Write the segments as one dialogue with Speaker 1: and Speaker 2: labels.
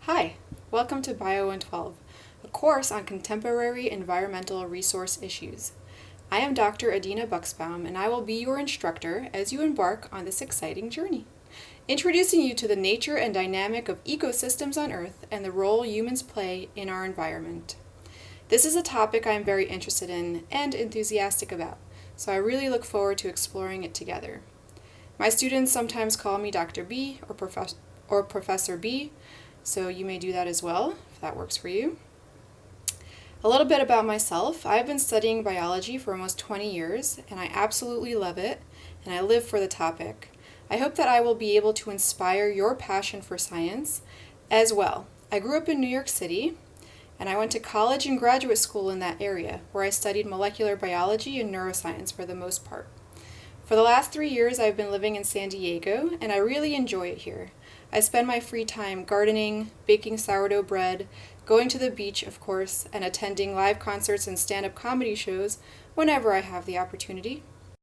Speaker 1: Hi, welcome to BIO112, a course on contemporary environmental resource issues. I am Dr. Adina Buxbaum, and I will be your instructor as you embark on this exciting journey, introducing you to the nature and dynamic of ecosystems on Earth and the role humans play in our environment. This is a topic I am very interested in and enthusiastic about, so I really look forward to exploring it together. My students sometimes call me Dr. B or Professor B, so you may do that as well, if that works for you. A little bit about myself. I've been studying biology for almost 20 years, and I absolutely love it, and I live for the topic. I hope that I will be able to inspire your passion for science as well. I grew up in New York City, and I went to college and graduate school in that area, where I studied molecular biology and neuroscience for the most part. For the last 3 years, I've been living in San Diego, and I really enjoy it here. I spend my free time gardening, baking sourdough bread, going to the beach, of course, and attending live concerts and stand-up comedy shows whenever I have the opportunity.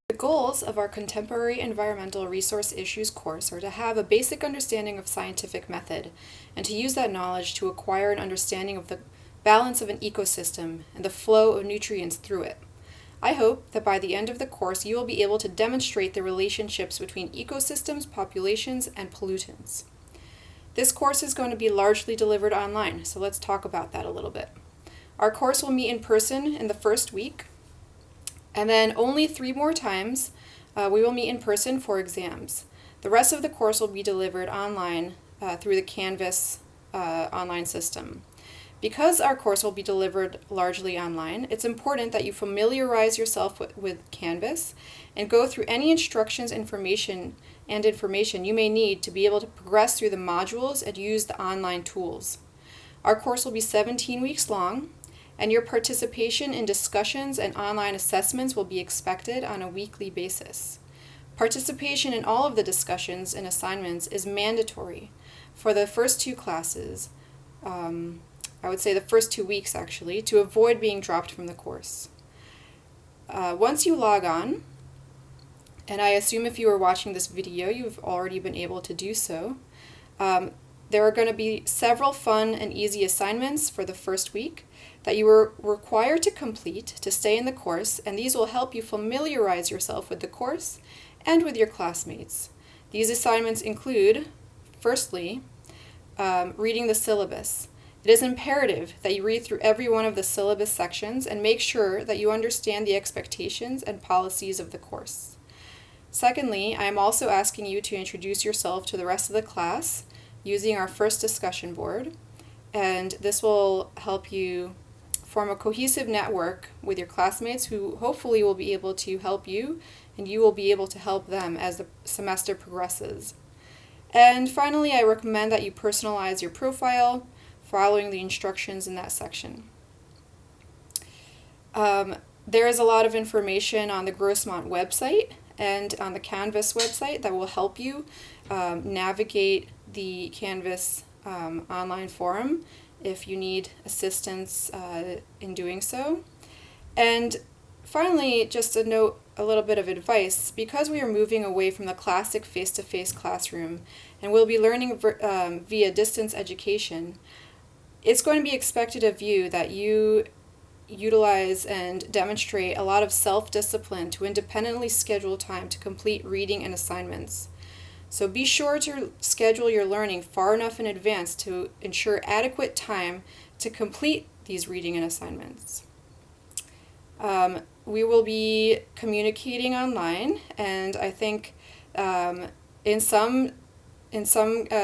Speaker 1: The goals of our Contemporary Environmental Resource Issues course are to have a basic understanding of scientific method, and to use that knowledge to acquire an understanding of the balance of an ecosystem and the flow of nutrients through it. I hope that by the end of the course you will be able to demonstrate the relationships between ecosystems, populations, and pollutants. This course is going to be largely delivered online, so let's talk about that a little bit. Our course will meet in person in the first week, and then only 3 more times we will meet in person for exams. The rest of the course will be delivered online through the Canvas online system. Because our course will be delivered largely online, it's important that you familiarize yourself with Canvas and go through any instructions, information you may need to be able to progress through the modules and use the online tools. Our course will be 17 weeks long, and your participation in discussions and online assessments will be expected on a weekly basis. Participation in all of the discussions and assignments is mandatory for the first 2 classes. I would say the first 2 weeks actually, to avoid being dropped from the course. Once you log on, and I assume if you are watching this video, you've already been able to do so, there are going to be several fun and easy assignments for the first week that you are required to complete to stay in the course, and these will help you familiarize yourself with the course and with your classmates. These assignments include, firstly, reading the syllabus. It is imperative that you read through every one of the syllabus sections and make sure that you understand the expectations and policies of the course. Secondly, I am also asking you to introduce yourself to the rest of the class using our first discussion board, and this will help you form a cohesive network with your classmates who hopefully will be able to help you, and you will be able to help them as the semester progresses. And finally, I recommend that you personalize your profile following the instructions in that section. There is a lot of information on the Grossmont website and on the Canvas website that will help you navigate the Canvas online forum if you need assistance in doing so. And finally, just a note, a little bit of advice, because we are moving away from the classic face-to-face classroom and we'll be learning via distance education, it's going to be expected of you that you utilize and demonstrate a lot of self-discipline to independently schedule time to complete reading and assignments. So be sure to schedule your learning far enough in advance to ensure adequate time to complete these reading and assignments. We will be communicating online, and I think in some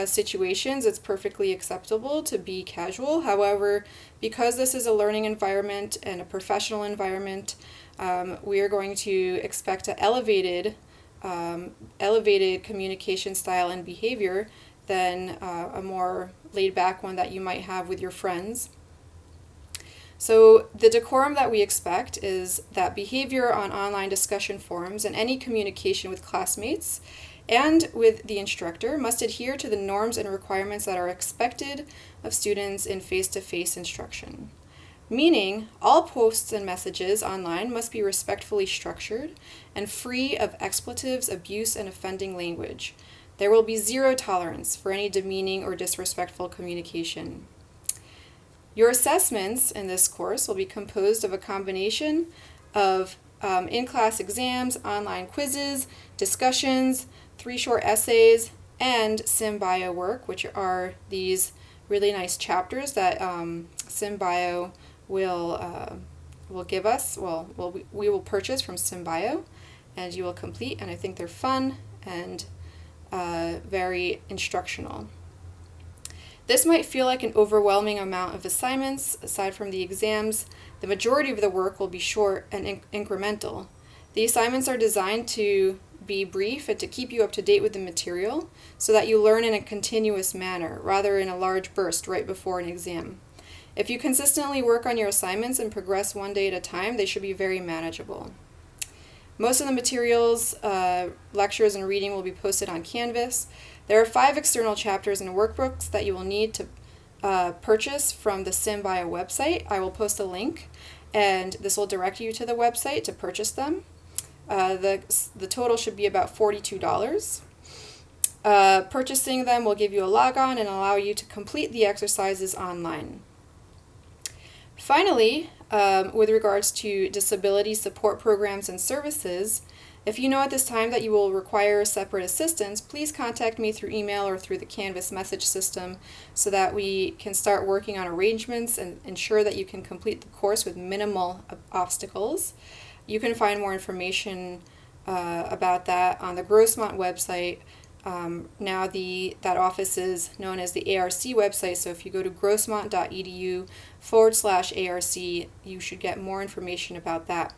Speaker 1: situations, it's perfectly acceptable to be casual. However, because this is a learning environment and a professional environment, we are going to expect an elevated communication style and behavior than a more laid-back one that you might have with your friends. So the decorum that we expect is that behavior on online discussion forums and any communication with classmates and with the instructor must adhere to the norms and requirements that are expected of students in face-to-face instruction. Meaning, all posts and messages online must be respectfully structured and free of expletives, abuse, and offending language. There will be zero tolerance for any demeaning or disrespectful communication. Your assessments in this course will be composed of a combination of in-class exams, online quizzes, discussions, 3 short essays, and SimBio work, which are these really nice chapters that SimBio will give us. We will purchase from SimBio, and you will complete. And I think they're fun and very instructional. This might feel like an overwhelming amount of assignments. Aside from the exams, the majority of the work will be short and incremental. The assignments are designed to be brief and to keep you up to date with the material so that you learn in a continuous manner rather in a large burst right before an exam. If you consistently work on your assignments and progress one day at a time, they should be very manageable. Most of the materials, lectures, and reading will be posted on Canvas. There are 5 external chapters and workbooks that you will need to purchase from the SimBio website. I will post a link, and this will direct you to the website to purchase them. The total should be about $42. Purchasing them will give you a logon and allow you to complete the exercises online. Finally, with regards to disability support programs and services, if you know at this time that you will require separate assistance, please contact me through email or through the Canvas message system so that we can start working on arrangements and ensure that you can complete the course with minimal obstacles. You can find more information about that on the Grossmont website. Now that office is known as the ARC website, so if you go to grossmont.edu/ARC, you should get more information about that.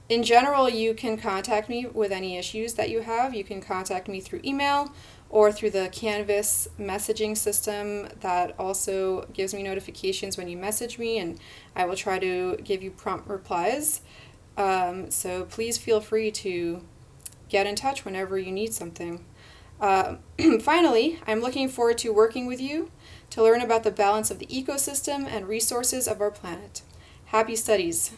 Speaker 1: In general, you can contact me with any issues that you have. You can contact me through email or through the Canvas messaging system that also gives me notifications when you message me, and I will try to give you prompt replies. So please feel free to get in touch whenever you need something. Finally, I'm looking forward to working with you to learn about the balance of the ecosystem and resources of our planet. Happy studies!